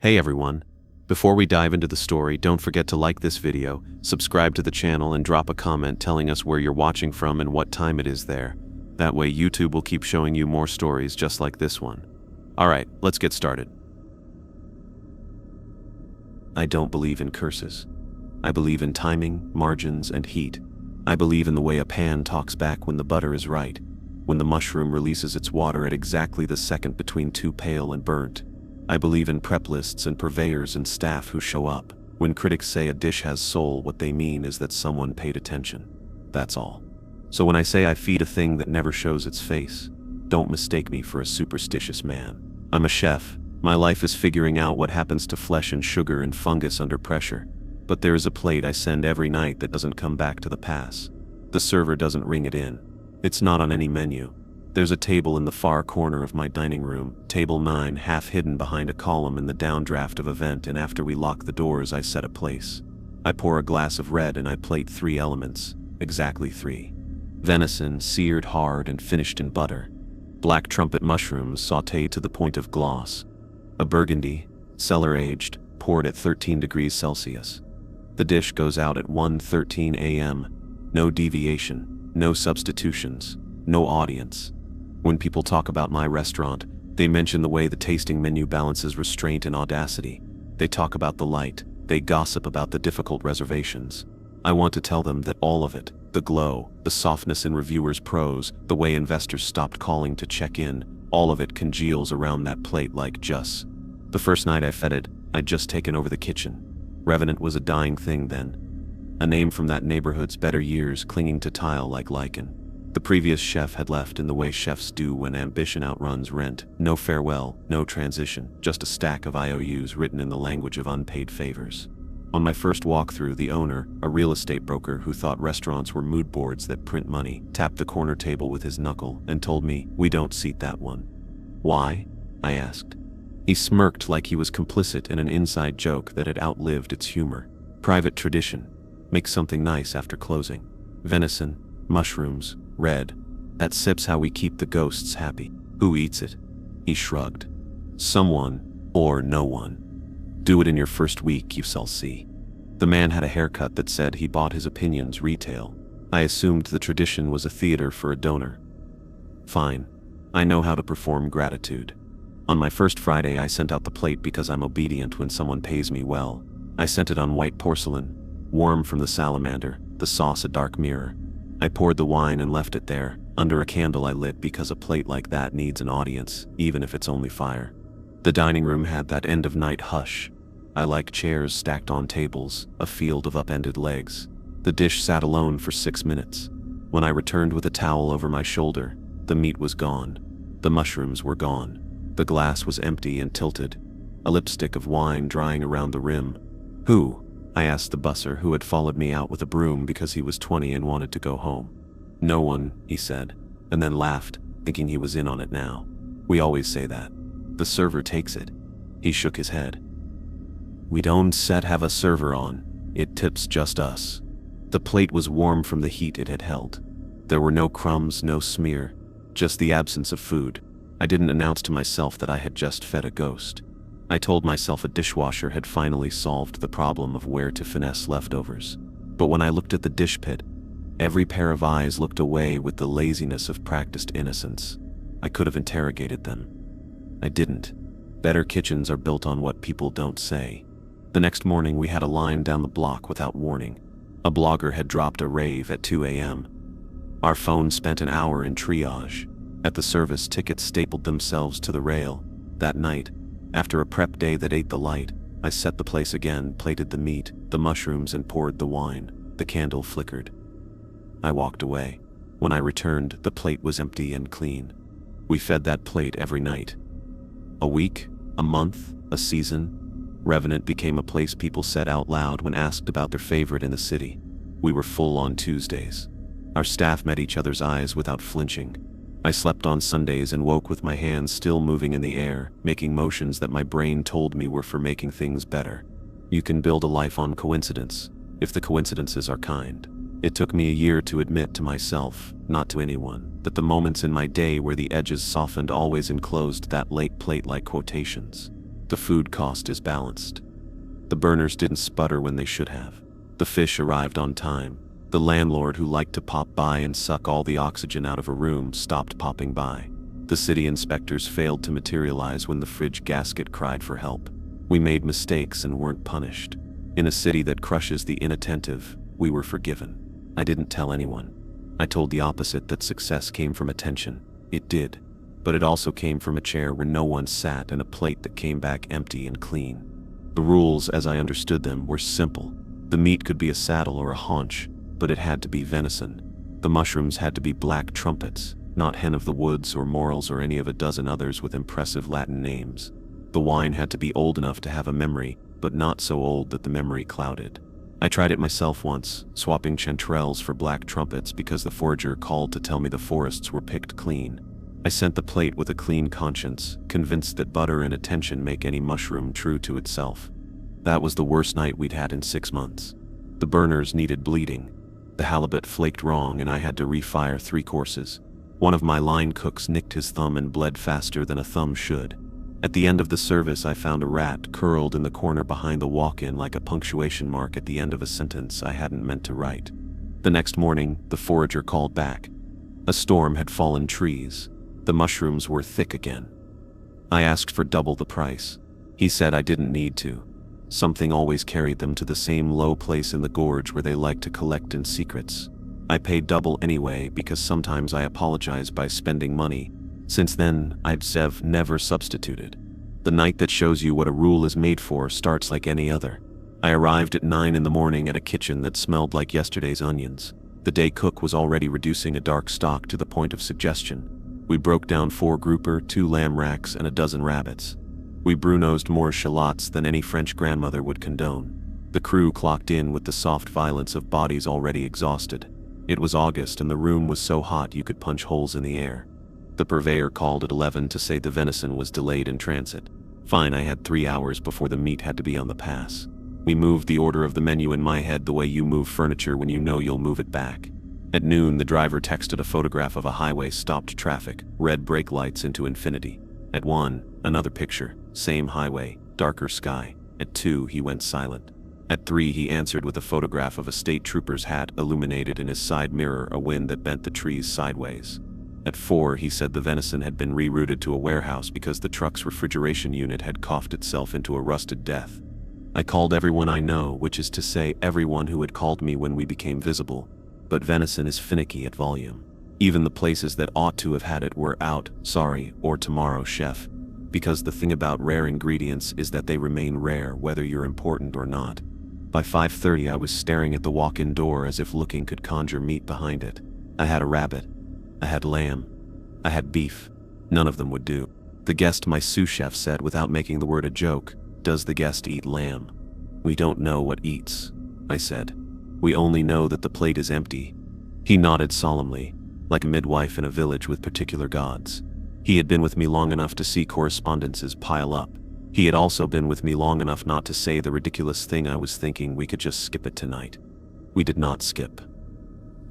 Hey everyone! Before we dive into the story, don't forget to like this video, subscribe to the channel, and drop a comment telling us where you're watching from and what time it is there. That way YouTube will keep showing you more stories just like this one. Alright, let's get started. I don't believe in curses. I believe in timing, margins, and heat. I believe in the way a pan talks back when the butter is right, when the mushroom releases its water at exactly the second between too pale and burnt. I believe in prep lists and purveyors and staff who show up. When critics say a dish has soul, what they mean is that someone paid attention. That's all. So when I say I feed a thing that never shows its face, don't mistake me for a superstitious man. I'm a chef. My life is figuring out what happens to flesh and sugar and fungus under pressure. But there is a plate I send every night that doesn't come back to the pass. The server doesn't ring it in. It's not on any menu. There's a table in the far corner of my dining room, table 9, half hidden behind a column in the downdraft of a vent, and after we lock the doors I set a place. I pour a glass of red and I plate 3 elements, exactly 3. Venison, seared hard and finished in butter. Black trumpet mushrooms sautéed to the point of gloss. A burgundy, cellar-aged, poured at 13 degrees Celsius. The dish goes out at 1:13 a.m. No deviation, no substitutions, no audience. When people talk about my restaurant, they mention the way the tasting menu balances restraint and audacity. They talk about the light. They gossip about the difficult reservations. I want to tell them that all of it, the glow, the softness in reviewers' prose, the way investors stopped calling to check in, all of it congeals around that plate like juice. The first night I fed it, I'd just taken over the kitchen. Revenant was a dying thing then. A name from that neighborhood's better years clinging to tile like lichen. The previous chef had left in the way chefs do when ambition outruns rent. No farewell, no transition, just a stack of IOUs written in the language of unpaid favors. On my first walkthrough, the owner, a real estate broker who thought restaurants were mood boards that print money, tapped the corner table with his knuckle and told me, "We don't seat that one." "Why?" I asked. He smirked like he was complicit in an inside joke that had outlived its humor. "Private tradition. Make something nice after closing. Venison, mushrooms, red. That sip's how we keep the ghosts happy." "Who eats it?" He shrugged. "Someone, or no one. Do it in your first week, you shall see." The man had a haircut that said he bought his opinions retail. I assumed the tradition was a theater for a donor. Fine. I know how to perform gratitude. On my first Friday I sent out the plate because I'm obedient when someone pays me well. I sent it on white porcelain, warm from the salamander, the sauce a dark mirror. I poured the wine and left it there, under a candle I lit because a plate like that needs an audience, even if it's only fire. The dining room had that end-of-night hush. I like chairs stacked on tables, a field of upended legs. The dish sat alone for 6 minutes. When I returned with a towel over my shoulder, the meat was gone. The mushrooms were gone. The glass was empty and tilted, a lipstick of wine drying around the rim. "Who?" I asked the busser who had followed me out with a broom because he was 20 and wanted to go home. "No one," he said, and then laughed, thinking he was in on it now. "We always say that. The server takes it." He shook his head. "We don't have a server on. It tips just us." The plate was warm from the heat it had held. There were no crumbs, no smear, just the absence of food. I didn't announce to myself that I had just fed a ghost. I told myself a dishwasher had finally solved the problem of where to finesse leftovers. But when I looked at the dish pit, every pair of eyes looked away with the laziness of practiced innocence. I could have interrogated them. I didn't. Better kitchens are built on what people don't say. The next morning we had a line down the block without warning. A blogger had dropped a rave at 2 a.m. Our phone spent an hour in triage. At the service, tickets stapled themselves to the rail. That night, after a prep day that ate the light, I set the place again, plated the meat, the mushrooms, and poured the wine. The candle flickered. I walked away. When I returned, the plate was empty and clean. We fed that plate every night. A week, a month, a season. Revenant became a place people said out loud when asked about their favorite in the city. We were full on Tuesdays. Our staff met each other's eyes without flinching. I slept on Sundays and woke with my hands still moving in the air, making motions that my brain told me were for making things better. You can build a life on coincidence, if the coincidences are kind. It took me a year to admit to myself, not to anyone, that the moments in my day where the edges softened always enclosed that late plate like quotations. The food cost is balanced. The burners didn't sputter when they should have. The fish arrived on time. The landlord, who liked to pop by and suck all the oxygen out of a room, stopped popping by. The city inspectors failed to materialize when the fridge gasket cried for help. We made mistakes and weren't punished. In a city that crushes the inattentive, we were forgiven. I didn't tell anyone. I told the opposite, that success came from attention. It did. But it also came from a chair where no one sat and a plate that came back empty and clean. The rules, as I understood them, were simple. The meat could be a saddle or a haunch, but it had to be venison. The mushrooms had to be black trumpets, not hen of the woods or morels or any of a dozen others with impressive Latin names. The wine had to be old enough to have a memory, but not so old that the memory clouded. I tried it myself once, swapping chanterelles for black trumpets because the forager called to tell me the forests were picked clean. I sent the plate with a clean conscience, convinced that butter and attention make any mushroom true to itself. That was the worst night we'd had in 6 months. The burners needed bleeding. The halibut flaked wrong and I had to refire 3 courses. One of my line cooks nicked his thumb and bled faster than a thumb should. At the end of the service, I found a rat curled in the corner behind the walk-in like a punctuation mark at the end of a sentence I hadn't meant to write. The next morning, the forager called back. A storm had fallen trees. The mushrooms were thick again. I asked for double the price. He said I didn't need to. Something always carried them to the same low place in the gorge where they like to collect in secrets. I paid double anyway because sometimes I apologize by spending money. Since then, I've never substituted. The night that shows you what a rule is made for starts like any other. I arrived at 9 in the morning at a kitchen that smelled like yesterday's onions. The day cook was already reducing a dark stock to the point of suggestion. We broke down 4 grouper, 2 lamb racks, and a dozen rabbits. We brunosed more shallots than any French grandmother would condone. The crew clocked in with the soft violence of bodies already exhausted. It was August and the room was so hot you could punch holes in the air. The purveyor called at 11 to say the venison was delayed in transit. Fine, I had 3 hours before the meat had to be on the pass. We moved the order of the menu in my head the way you move furniture when you know you'll move it back. At noon, the driver texted a photograph of a highway stopped traffic, red brake lights into infinity. At 1, another picture, same highway, darker sky. At 2, he went silent. At 3, he answered with a photograph of a state trooper's hat illuminated in his side mirror, a wind that bent the trees sideways. At 4, he said the venison had been rerouted to a warehouse because the truck's refrigeration unit had coughed itself into a rusted death. I called everyone I know, which is to say everyone who had called me when we became visible. But venison is finicky at volume. Even the places that ought to have had it were out, sorry, or tomorrow, chef. Because the thing about rare ingredients is that they remain rare whether you're important or not. By 5:30 I was staring at the walk-in door as if looking could conjure meat behind it. I had a rabbit. I had lamb. I had beef. None of them would do. The guest, my sous chef said without making the word a joke, "Does the guest eat lamb?" "We don't know what eats," I said. "We only know that the plate is empty." He nodded solemnly, like a midwife in a village with particular gods. He had been with me long enough to see correspondences pile up. He had also been with me long enough not to say the ridiculous thing I was thinking: we could just skip it tonight. We did not skip.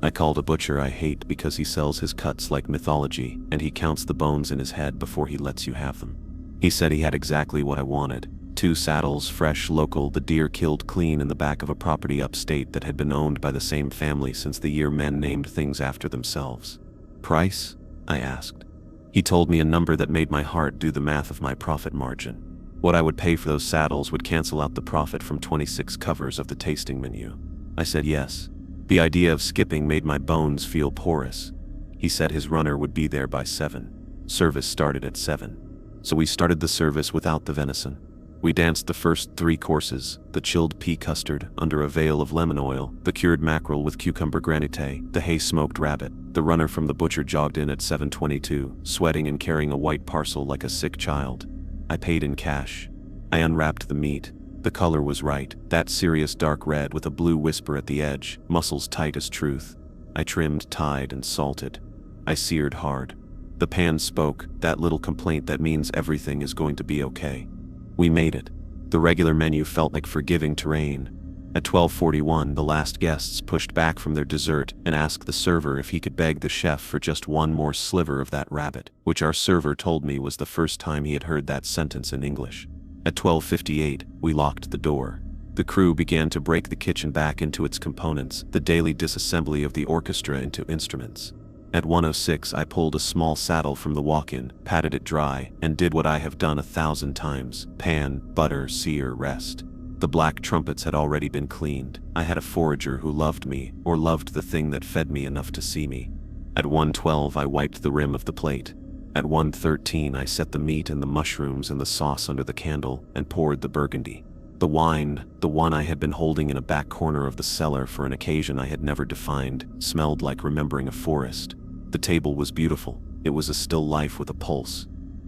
I called a butcher I hate because he sells his cuts like mythology and he counts the bones in his head before he lets you have them. He said he had exactly what I wanted. 2 saddles, fresh, local, the deer killed clean in the back of a property upstate that had been owned by the same family since the year men named things after themselves. "Price?" I asked. He told me a number that made my heart do the math of my profit margin. What I would pay for those saddles would cancel out the profit from 26 covers of the tasting menu. I said yes. The idea of skipping made my bones feel porous. He said his runner would be there by 7. Service started at 7. So we started the service without the venison. We danced the first 3 courses, the chilled pea custard under a veil of lemon oil, the cured mackerel with cucumber granite, the hay-smoked rabbit. The runner from the butcher jogged in at 7:22, sweating and carrying a white parcel like a sick child. I paid in cash. I unwrapped the meat. The color was right, that serious dark red with a blue whisper at the edge, muscles tight as truth. I trimmed, tied, and salted. I seared hard. The pan spoke, that little complaint that means everything is going to be okay. We made it. The regular menu felt like forgiving terrain. At 12:41, the last guests pushed back from their dessert and asked the server if he could beg the chef for just one more sliver of that rabbit, which our server told me was the first time he had heard that sentence in English. At 12:58, we locked the door. The crew began to break the kitchen back into its components, the daily disassembly of the orchestra into instruments. At 1:06, I pulled a small saddle from the walk-in, patted it dry, and did what I have done 1,000 times: pan, butter, sear, rest. The black trumpets had already been cleaned. I had a forager who loved me, or loved the thing that fed me enough to see me. At 1:12, I wiped the rim of the plate. At 1:13, I set the meat and the mushrooms and the sauce under the candle and poured the burgundy. The wine, the one I had been holding in a back corner of the cellar for an occasion I had never defined, smelled like remembering a forest. The table was beautiful. It was a still life with a pulse.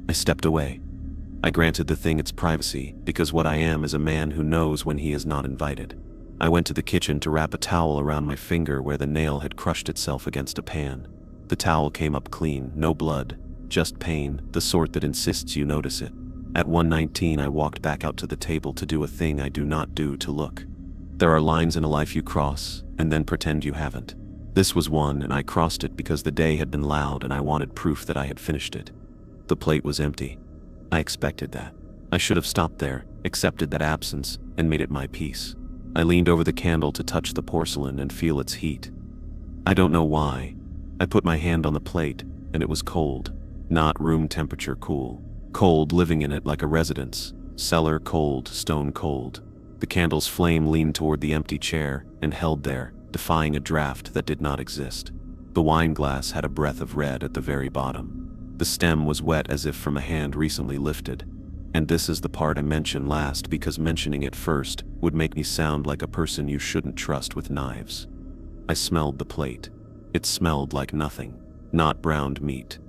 I stepped away. I granted the thing its privacy, because what I am is a man who knows when he is not invited. I went to the kitchen to wrap a towel around my finger where the nail had crushed itself against a pan. The towel came up clean, no blood, just pain, the sort that insists you notice it. At 1:19, I walked back out to the table to do a thing I do not do to look. There are lines in a life you cross, and then pretend you haven't. This was one, and I crossed it because the day had been loud and I wanted proof that I had finished it. The plate was empty. I expected that. I should have stopped there, accepted that absence, and made it my peace. I leaned over the candle to touch the porcelain and feel its heat. I don't know why. I put my hand on the plate, and it was cold. Not room temperature cool. Cold living in it like a residence. Cellar cold, stone cold. The candle's flame leaned toward the empty chair and held there, defying a draft that did not exist. The wine glass had a breath of red at the very bottom. The stem was wet as if from a hand recently lifted. And this is the part I mention last because mentioning it first would make me sound like a person you shouldn't trust with knives. I smelled the plate. It smelled like nothing. Not browned meat.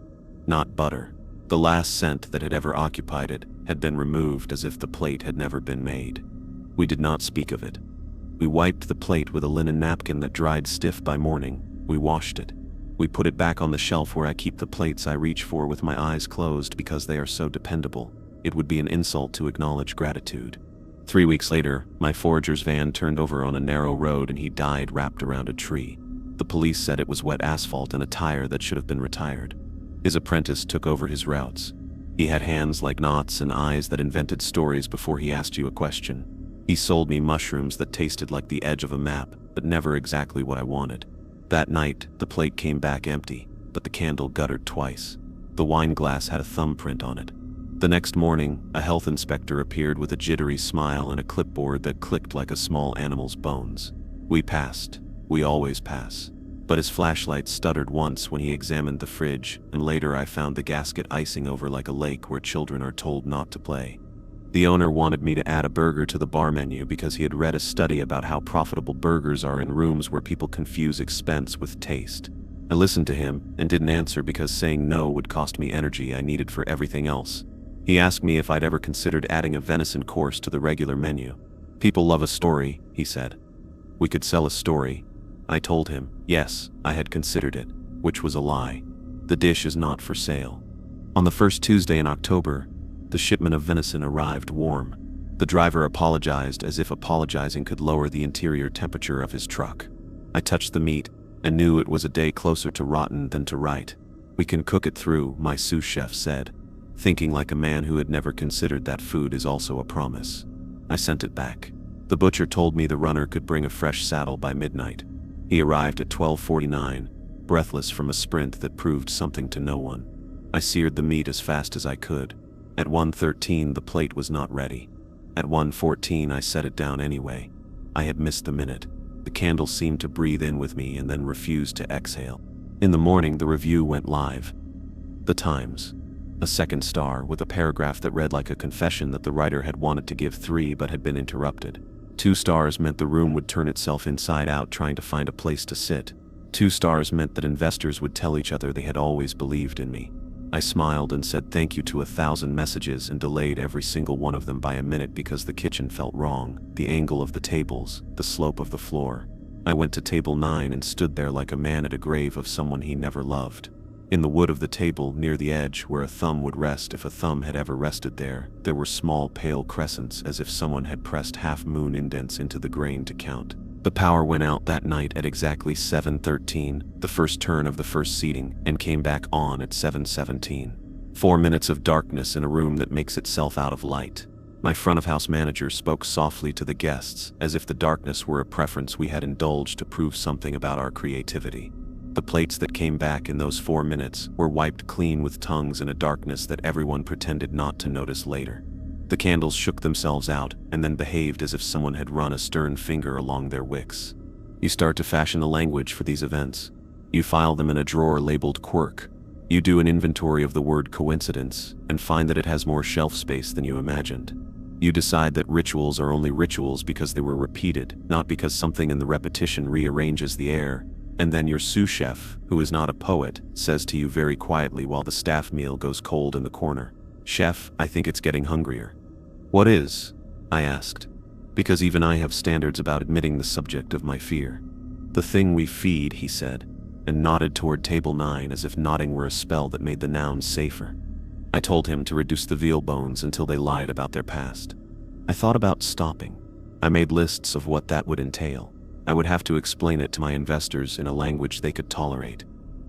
Not butter. The last scent that had ever occupied it had been removed as if the plate had never been made. We did not speak of it. We wiped the plate with a linen napkin that dried stiff by morning. We washed it. We put it back on the shelf where I keep the plates I reach for with my eyes closed because they are so dependable. It would be an insult to acknowledge gratitude. 3 weeks later, my forager's van turned over on a narrow road and he died wrapped around a tree. The police said it was wet asphalt and a tire that should have been retired. His apprentice took over his routes. He had hands like knots and eyes that invented stories before he asked you a question. He sold me mushrooms that tasted like the edge of a map, but never exactly what I wanted. That night, the plate came back empty, but the candle guttered twice. The wine glass had a thumbprint on it. The next morning, a health inspector appeared with a jittery smile and a clipboard that clicked like a small animal's bones. We passed. We always pass. But his flashlight stuttered once when he examined the fridge, and later I found the gasket icing over like a lake where children are told not to play. The owner wanted me to add a burger to the bar menu because he had read a study about how profitable burgers are in rooms where people confuse expense with taste. I listened to him and didn't answer because saying no would cost me energy I needed for everything else. He asked me if I'd ever considered adding a venison course to the regular menu. People love a story, he said. We could sell a story. I told him, yes, I had considered it, which was a lie. The dish is not for sale. On the first Tuesday in October, the shipment of venison arrived warm. The driver apologized as if apologizing could lower the interior temperature of his truck. I touched the meat and knew it was a day closer to rotten than to right. We can cook it through, my sous chef said, thinking like a man who had never considered that food is also a promise. I sent it back. The butcher told me the runner could bring a fresh saddle by midnight. He arrived at 12:49, breathless from a sprint that proved something to no one. I seared the meat as fast as I could. At 1:13 the plate was not ready. At 1:14 I set it down anyway. I had missed the minute. The candle seemed to breathe in with me and then refused to exhale. In the morning the review went live. The Times. A second star with a paragraph that read like a confession that the writer had wanted to give 3 but had been interrupted. 2 stars meant the room would turn itself inside out trying to find a place to sit. 2 stars meant that investors would tell each other they had always believed in me. I smiled and said thank you to 1,000 messages and delayed every single one of them by a minute because the kitchen felt wrong, the angle of the tables, the slope of the floor. I went to table 9 and stood there like a man at a grave of someone he never loved. In the wood of the table, near the edge where a thumb would rest if a thumb had ever rested there, there were small pale crescents as if someone had pressed half-moon indents into the grain to count. The power went out that night at exactly 7:13, the first turn of the first seating, and came back on at 7:17. 4 minutes of darkness in a room that makes itself out of light. My front-of-house manager spoke softly to the guests, as if the darkness were a preference we had indulged to prove something about our creativity. The plates that came back in those 4 minutes were wiped clean with tongues in a darkness that everyone pretended not to notice later. The candles shook themselves out and then behaved as if someone had run a stern finger along their wicks. You start to fashion a language for these events. You file them in a drawer labeled quirk. You do an inventory of the word coincidence and find that it has more shelf space than you imagined. You decide that rituals are only rituals because they were repeated, not because something in the repetition rearranges the air. And then your sous chef, who is not a poet, says to you very quietly while the staff meal goes cold in the corner, "Chef, I think it's getting hungrier." "What is?" I asked, because even I have standards about admitting the subject of my fear. "The thing we feed," he said, and nodded toward table 9 as if nodding were a spell that made the nouns safer. I told him to reduce the veal bones until they lied about their past. I thought about stopping. I made lists of what that would entail. I would have to explain it to my investors in a language they could tolerate.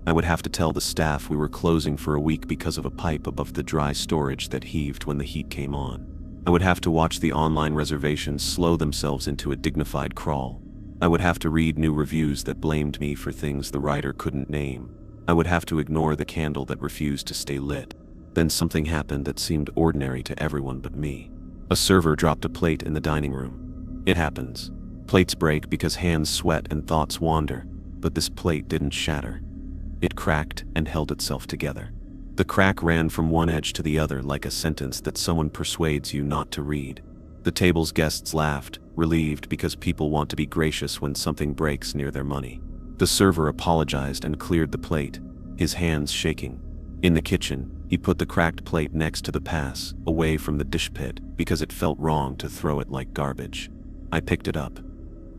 I would have to tell the staff we were closing for a week because of a pipe above the dry storage that heaved when the heat came on. I would have to watch the online reservations slow themselves into a dignified crawl. I would have to read new reviews that blamed me for things the writer couldn't name. I would have to ignore the candle that refused to stay lit. Then something happened that seemed ordinary to everyone but me. A server dropped a plate in the dining room. It happens. Plates break because hands sweat and thoughts wander, but this plate didn't shatter. It cracked and held itself together. The crack ran from one edge to the other like a sentence that someone persuades you not to read. The table's guests laughed, relieved because people want to be gracious when something breaks near their money. The server apologized and cleared the plate, his hands shaking. In the kitchen, he put the cracked plate next to the pass, away from the dish pit, because it felt wrong to throw it like garbage. I picked it up.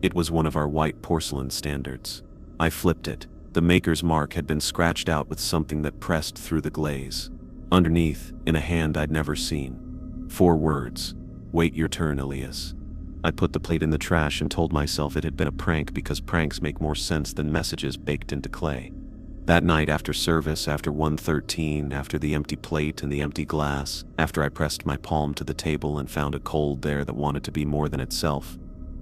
It was one of our white porcelain standards. I flipped it. The maker's mark had been scratched out with something that pressed through the glaze. Underneath, in a hand I'd never seen, 4 words: "Wait your turn, Elias." I put the plate in the trash and told myself it had been a prank because pranks make more sense than messages baked into clay. That night after service, after 1:13, after the empty plate and the empty glass, after I pressed my palm to the table and found a cold there that wanted to be more than itself,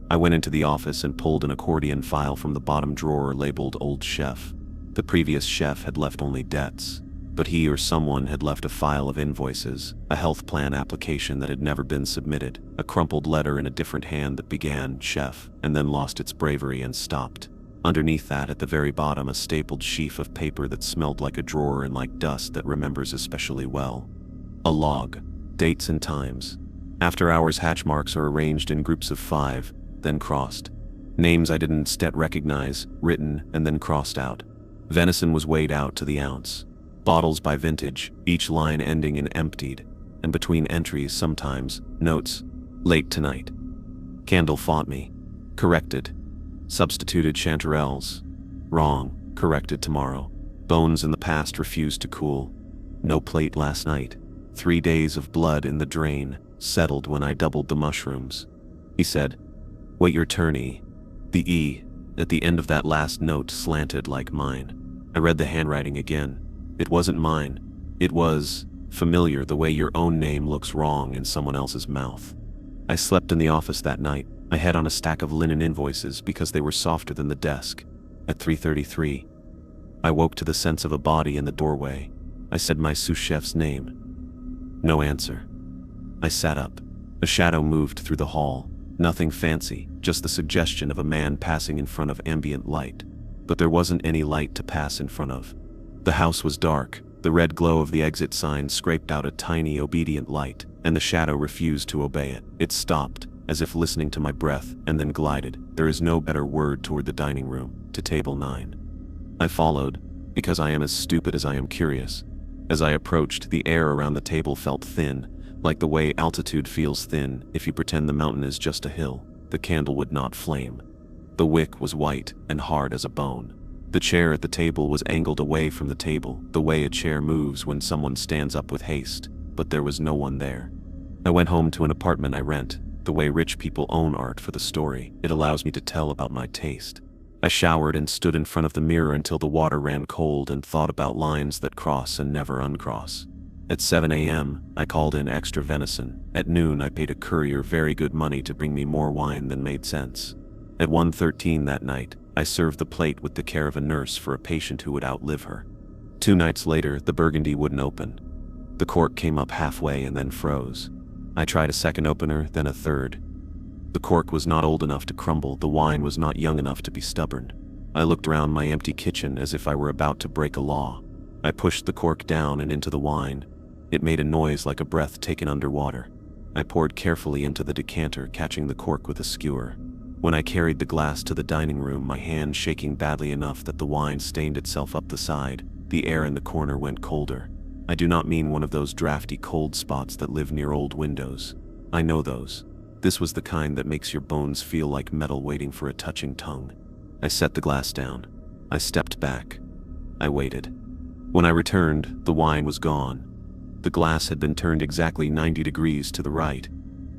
I went into the office and pulled an accordion file from the bottom drawer labeled Old Chef. The previous chef had left only debts, but he or someone had left a file of invoices, a health plan application that had never been submitted, a crumpled letter in a different hand that began "Chef" and then lost its bravery and stopped. Underneath that, at the very bottom, a stapled sheaf of paper that smelled like a drawer and like dust that remembers especially well. A log, dates and times. After hours hatch marks are arranged in groups of 5, then crossed. Names I didn't yet recognize, written and then crossed out. Venison was weighed out to the ounce. Bottles by vintage, each line ending in emptied, and between entries sometimes, notes, "Late tonight." Candle fought me. Corrected. Substituted chanterelles. Wrong. Corrected tomorrow. Bones in the past refused to cool. No plate last night. 3 days of blood in the drain, settled when I doubled the mushrooms. He said, "Wait your turn, E." The E at the end of that last note slanted like mine. I read the handwriting again. It wasn't mine. It was familiar, the way your own name looks wrong in someone else's mouth. I slept in the office that night, my head on a stack of linen invoices because they were softer than the desk. At 3:33, I woke to the sense of a body in the doorway. I said my sous chef's name. No answer. I sat up. A shadow moved through the hall. Nothing fancy, just the suggestion of a man passing in front of ambient light. But there wasn't any light to pass in front of. The house was dark. The red glow of the exit sign scraped out a tiny, obedient light, and the shadow refused to obey it. It stopped, as if listening to my breath, and then glided, there is no better word, toward the dining room, to table 9. I followed, because I am as stupid as I am curious. As I approached, the air around the table felt thin, like the way altitude feels thin if you pretend the mountain is just a hill. The candle would not flame. The wick was white and hard as a bone. The chair at the table was angled away from the table, the way a chair moves when someone stands up with haste, but there was no one there. I went home to an apartment I rent, the way rich people own art for the story. It allows me to tell about my taste. I showered and stood in front of the mirror until the water ran cold and thought about lines that cross and never uncross. At 7 a.m., I called in extra venison. At noon, I paid a courier very good money to bring me more wine than made sense. At 1:13 that night, I served the plate with the care of a nurse for a patient who would outlive her. 2 nights later, the Burgundy wouldn't open. The cork came up halfway and then froze. I tried a second opener, then a third. The cork was not old enough to crumble, the wine was not young enough to be stubborn. I looked around my empty kitchen as if I were about to break a law. I pushed the cork down and into the wine. It made a noise like a breath taken underwater. I poured carefully into the decanter, catching the cork with a skewer. When I carried the glass to the dining room, my hand shaking badly enough that the wine stained itself up the side, the air in the corner went colder. I do not mean one of those drafty cold spots that live near old windows. I know those. This was the kind that makes your bones feel like metal waiting for a touching tongue. I set the glass down. I stepped back. I waited. When I returned, the wine was gone. The glass had been turned exactly 90 degrees to the right.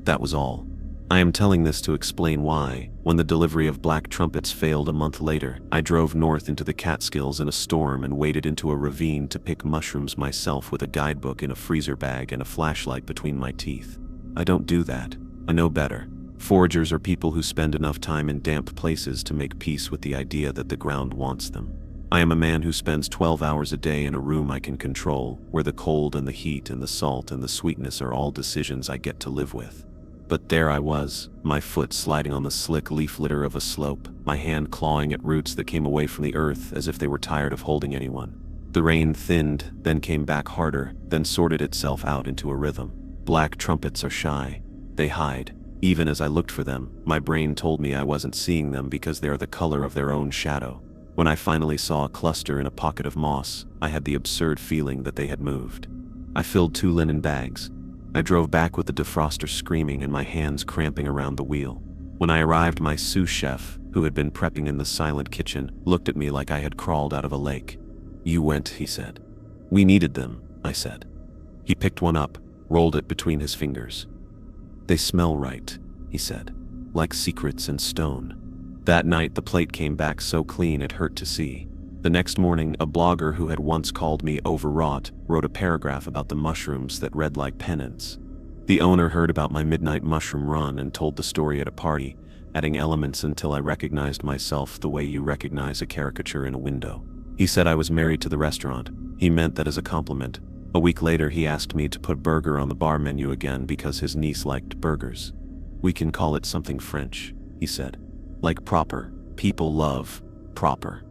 That was all. I am telling this to explain why, when the delivery of Black Trumpets failed a month later, I drove north into the Catskills in a storm and waded into a ravine to pick mushrooms myself with a guidebook in a freezer bag and a flashlight between my teeth. I don't do that. I know better. Foragers are people who spend enough time in damp places to make peace with the idea that the ground wants them. I am a man who spends 12 hours a day in a room I can control, where the cold and the heat and the salt and the sweetness are all decisions I get to live with. But there I was, my foot sliding on the slick leaf litter of a slope, my hand clawing at roots that came away from the earth as if they were tired of holding anyone. The rain thinned, then came back harder, then sorted itself out into a rhythm. Black trumpets are shy. They hide. Even as I looked for them, my brain told me I wasn't seeing them because they are the color of their own shadow. When I finally saw a cluster in a pocket of moss, I had the absurd feeling that they had moved. I filled 2 linen bags. I drove back with the defroster screaming and my hands cramping around the wheel. When I arrived, my sous chef, who had been prepping in the silent kitchen, looked at me like I had crawled out of a lake. "You went," he said. "We needed them," I said. He picked one up, rolled it between his fingers. "They smell right," he said, "like secrets and stone." That night the plate came back so clean it hurt to see. The next morning, a blogger who had once called me overwrought wrote a paragraph about the mushrooms that read like penance. The owner heard about my midnight mushroom run and told the story at a party, adding elements until I recognized myself the way you recognize a caricature in a window. He said I was married to the restaurant. He meant that as a compliment. A week later he asked me to put burger on the bar menu again because his niece liked burgers. "We can call it something French," he said. "Like proper. People love proper."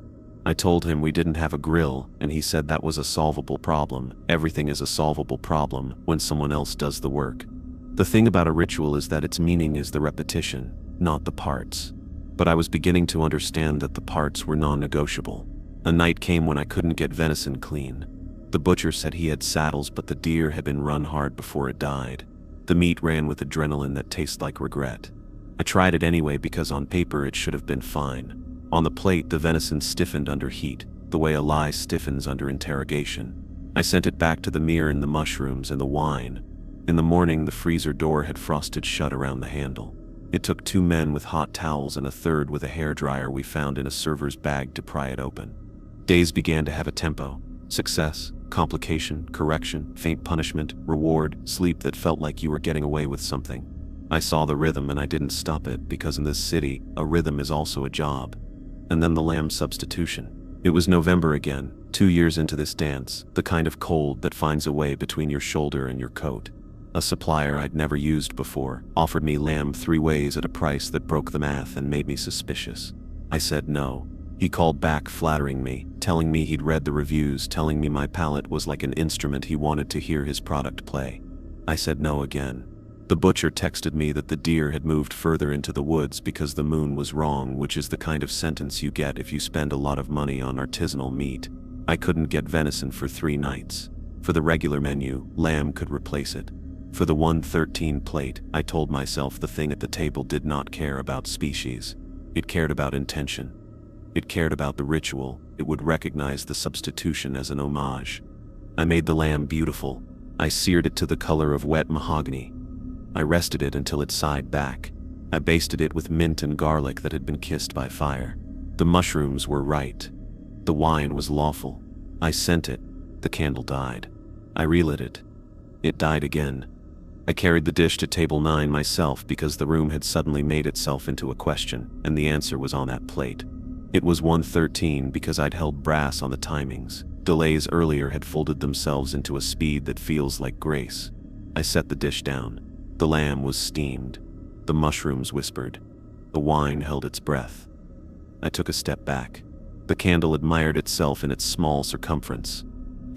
I told him we didn't have a grill, and he said that was a solvable problem. Everything is a solvable problem when someone else does the work. The thing about a ritual is that its meaning is the repetition, not the parts. But I was beginning to understand that the parts were non-negotiable. A night came when I couldn't get venison clean. The butcher said he had saddles, but the deer had been run hard before it died. The meat ran with adrenaline that tastes like regret. I tried it anyway because on paper it should have been fine. On the plate, the venison stiffened under heat, the way a lie stiffens under interrogation. I sent it back to the mirror and the mushrooms and the wine. In the morning, the freezer door had frosted shut around the handle. It took 2 men with hot towels and a third with a hairdryer we found in a server's bag to pry it open. Days began to have a tempo. Success, complication, correction, faint punishment, reward, sleep that felt like you were getting away with something. I saw the rhythm and I didn't stop it because in this city, a rhythm is also a job. And then the lamb substitution. It was November again, 2 years into this dance, the kind of cold that finds a way between your shoulder and your coat. A supplier I'd never used before offered me lamb 3 ways at a price that broke the math and made me suspicious. I said no. He called back flattering me, telling me he'd read the reviews, telling me my palate was like an instrument he wanted to hear his product play. I said no again. The butcher texted me that the deer had moved further into the woods because the moon was wrong, which is the kind of sentence you get if you spend a lot of money on artisanal meat. I couldn't get venison for 3 nights. For the regular menu, lamb could replace it. For the 113 plate, I told myself the thing at the table did not care about species. It cared about intention. It cared about the ritual. It would recognize the substitution as an homage. I made the lamb beautiful. I seared it to the color of wet mahogany. I rested it until it sighed back. I basted it with mint and garlic that had been kissed by fire. The mushrooms were right. The wine was lawful. I sent it. The candle died. I relit it. It died again. I carried the dish to table 9 myself because the room had suddenly made itself into a question, and the answer was on that plate. It was 1:13 because I'd held brass on the timings. Delays earlier had folded themselves into a speed that feels like grace. I set the dish down. The lamb was steamed. The mushrooms whispered. The wine held its breath. I took a step back. The candle admired itself in its small circumference.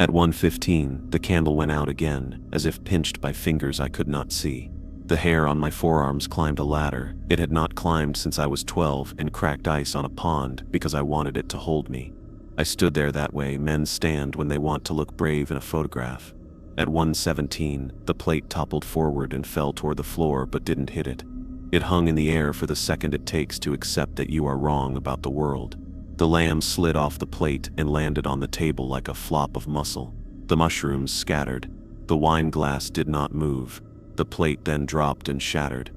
At 1:15, the candle went out again, as if pinched by fingers I could not see. The hair on my forearms climbed a ladder it had not climbed since I was 12 and cracked ice on a pond because I wanted it to hold me. I stood there that way men stand when they want to look brave in a photograph. At 1:17, the plate toppled forward and fell toward the floor but didn't hit it. It hung in the air for the second it takes to accept that you are wrong about the world. The lamb slid off the plate and landed on the table like a flop of muscle. The mushrooms scattered. The wine glass did not move. The plate then dropped and shattered.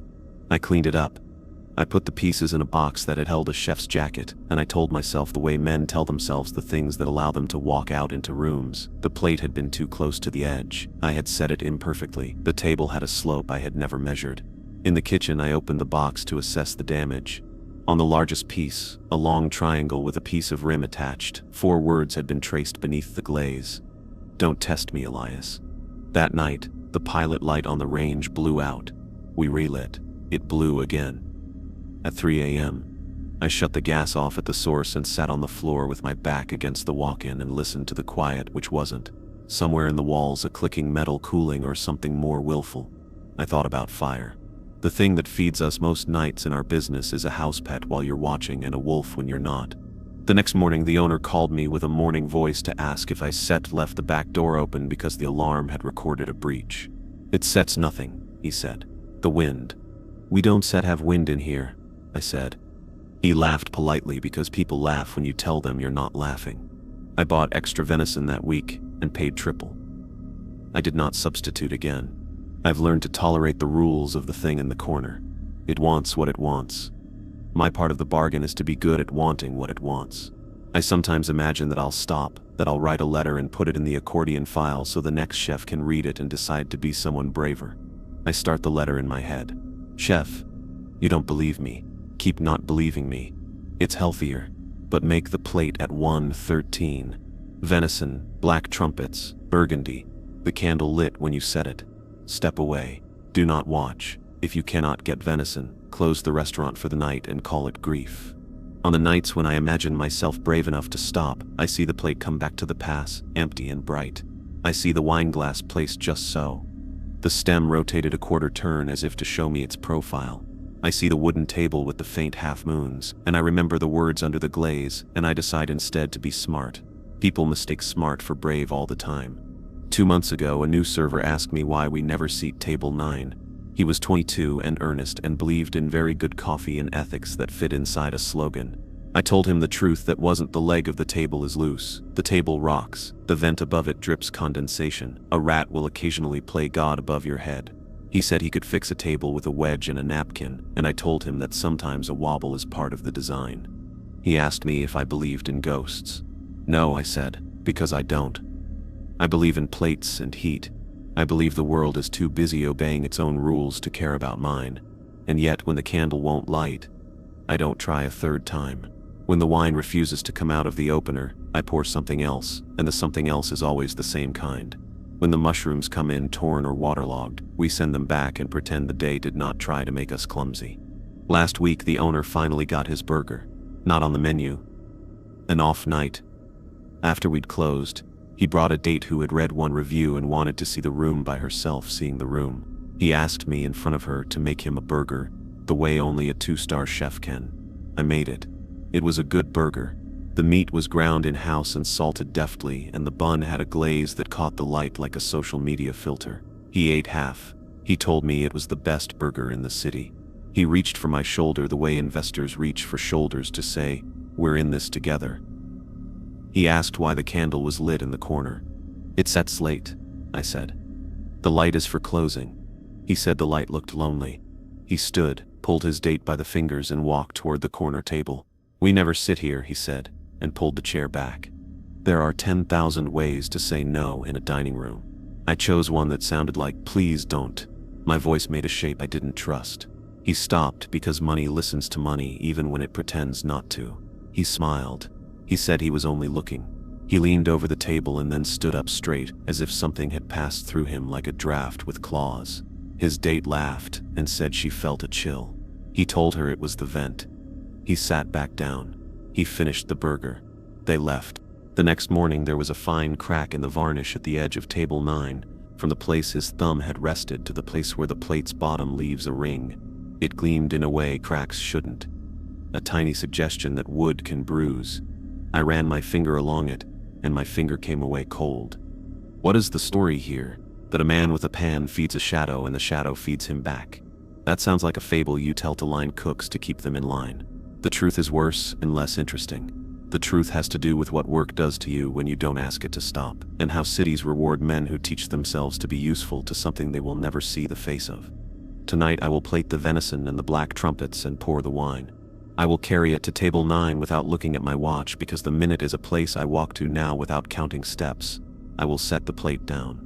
I cleaned it up. I put the pieces in a box that had held a chef's jacket, and I told myself the way men tell themselves the things that allow them to walk out into rooms. The plate had been too close to the edge. I had set it imperfectly. The table had a slope I had never measured. In the kitchen, I opened the box to assess the damage. On the largest piece, a long triangle with a piece of rim attached, 4 words had been traced beneath the glaze. "Don't test me, Elias." That night, the pilot light on the range blew out. We relit. It blew again. At 3 a.m., I shut the gas off at the source and sat on the floor with my back against the walk-in and listened to the quiet which wasn't. Somewhere in the walls a clicking metal cooling or something more willful. I thought about fire. The thing that feeds us most nights in our business is a house pet while you're watching and a wolf when you're not. The next morning the owner called me with a morning voice to ask if I left the back door open because the alarm had recorded a breach. "It sets nothing," he said. "The wind." "We don't have wind in here," I said. He laughed politely because people laugh when you tell them you're not laughing. I bought extra venison that week and paid triple. I did not substitute again. I've learned to tolerate the rules of the thing in the corner. It wants what it wants. My part of the bargain is to be good at wanting what it wants. I sometimes imagine that I'll stop, that I'll write a letter and put it in the accordion file so the next chef can read it and decide to be someone braver. I start the letter in my head. "Chef, you don't believe me. Keep not believing me. It's healthier. But make the plate at 1:13. Venison, black trumpets, burgundy. The candle lit when you set it. Step away. Do not watch. If you cannot get venison, close the restaurant for the night and call it grief." On the nights when I imagine myself brave enough to stop, I see the plate come back to the pass, empty and bright. I see the wine glass placed just so. The stem rotated a quarter turn as if to show me its profile. I see the wooden table with the faint half-moons, and I remember the words under the glaze, and I decide instead to be smart. People mistake smart for brave all the time. 2 months ago, a new server asked me why we never seat table 9. He was 22 and earnest and believed in very good coffee and ethics that fit inside a slogan. I told him the truth that wasn't the leg of the table is loose, the table rocks, the vent above it drips condensation, a rat will occasionally play God above your head. He said he could fix a table with a wedge and a napkin, and I told him that sometimes a wobble is part of the design. He asked me if I believed in ghosts. "No," I said, "because I don't. I believe in plates and heat. I believe the world is too busy obeying its own rules to care about mine. And yet when the candle won't light, I don't try a third time. When the wine refuses to come out of the opener, I pour something else, and the something else is always the same kind. When the mushrooms come in torn or waterlogged, we send them back and pretend the day did not try to make us clumsy." Last week the owner finally got his burger. Not on the menu. An off night. After we'd closed, he brought a date who had read one review and wanted to see the room by herself seeing the room. He asked me in front of her to make him a burger, the way only a 2-star chef can. I made it. It was a good burger. The meat was ground in-house and salted deftly, and the bun had a glaze that caught the light like a social media filter. He ate half. He told me it was the best burger in the city. He reached for my shoulder the way investors reach for shoulders to say, "We're in this together." He asked why the candle was lit in the corner. "It sets late," I said. "The light is for closing." He said the light looked lonely. He stood, pulled his date by the fingers and walked toward the corner table. "We never sit here," he said, and pulled the chair back. "There are 10,000 ways to say no in a dining room. I chose one that sounded like, "Please don't." My voice made a shape I didn't trust. He stopped because money listens to money even when it pretends not to. He smiled. He said he was only looking. He leaned over the table and then stood up straight, as if something had passed through him like a draft with claws. His date laughed and said she felt a chill. He told her it was the vent. He sat back down. He finished the burger. They left. The next morning there was a fine crack in the varnish at the edge of table 9, from the place his thumb had rested to the place where the plate's bottom leaves a ring. It gleamed in a way cracks shouldn't. A tiny suggestion that wood can bruise. I ran my finger along it, and my finger came away cold. What is the story here? That a man with a pan feeds a shadow and the shadow feeds him back. That sounds like a fable you tell to line cooks to keep them in line. The truth is worse and less interesting. The truth has to do with what work does to you when you don't ask it to stop, and how cities reward men who teach themselves to be useful to something they will never see the face of. Tonight I will plate the venison and the black trumpets and pour the wine. I will carry it to table 9 without looking at my watch because the minute is a place I walk to now without counting steps. I will set the plate down.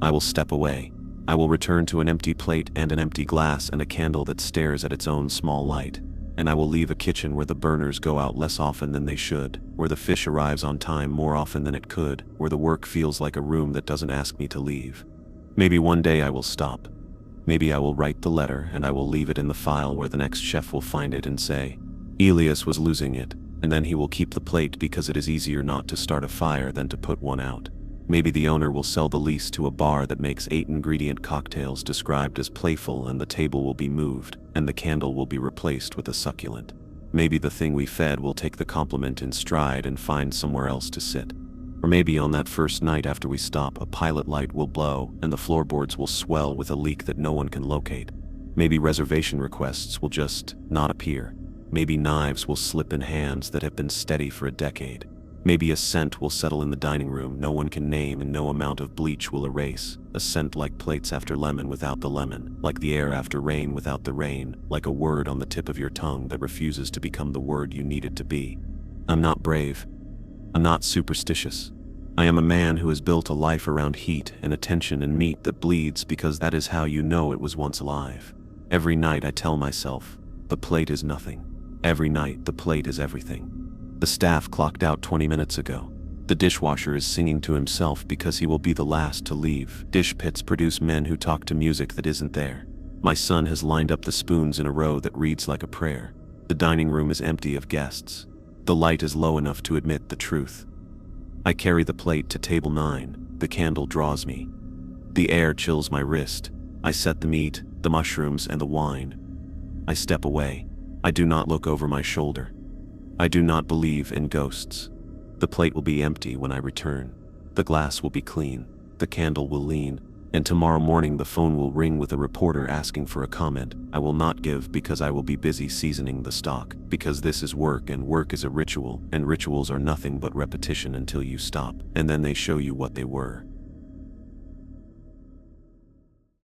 I will step away. I will return to an empty plate and an empty glass and a candle that stares at its own small light. And I will leave a kitchen where the burners go out less often than they should, where the fish arrives on time more often than it could, where the work feels like a room that doesn't ask me to leave. Maybe one day I will stop. Maybe I will write the letter and I will leave it in the file where the next chef will find it and say, "Elias was losing it," and then he will keep the plate because it is easier not to start a fire than to put one out. Maybe the owner will sell the lease to a bar that makes 8-ingredient cocktails described as playful and the table will be moved, and the candle will be replaced with a succulent. Maybe the thing we fed will take the compliment in stride and find somewhere else to sit. Or maybe on that first night after we stop, a pilot light will blow and the floorboards will swell with a leak that no one can locate. Maybe reservation requests will just not appear. Maybe knives will slip in hands that have been steady for a decade. Maybe a scent will settle in the dining room no one can name and no amount of bleach will erase. A scent like plates after lemon without the lemon, like the air after rain without the rain, like a word on the tip of your tongue that refuses to become the word you need it to be. I'm not brave. I'm not superstitious. I am a man who has built a life around heat and attention and meat that bleeds because that is how you know it was once alive. Every night I tell myself, the plate is nothing. Every night the plate is everything. The staff clocked out 20 minutes ago. The dishwasher is singing to himself because he will be the last to leave. Dish pits produce men who talk to music that isn't there. My son has lined up the spoons in a row that reads like a prayer. The dining room is empty of guests. The light is low enough to admit the truth. I carry the plate to table 9. The candle draws me. The air chills my wrist. I set the meat, the mushrooms, and the wine. I step away. I do not look over my shoulder. I do not believe in ghosts. The plate will be empty when I return. The glass will be clean. The candle will lean. And tomorrow morning the phone will ring with a reporter asking for a comment. I will not give because I will be busy seasoning the stock. Because this is work and work is a ritual, and rituals are nothing but repetition until you stop, and then they show you what they were.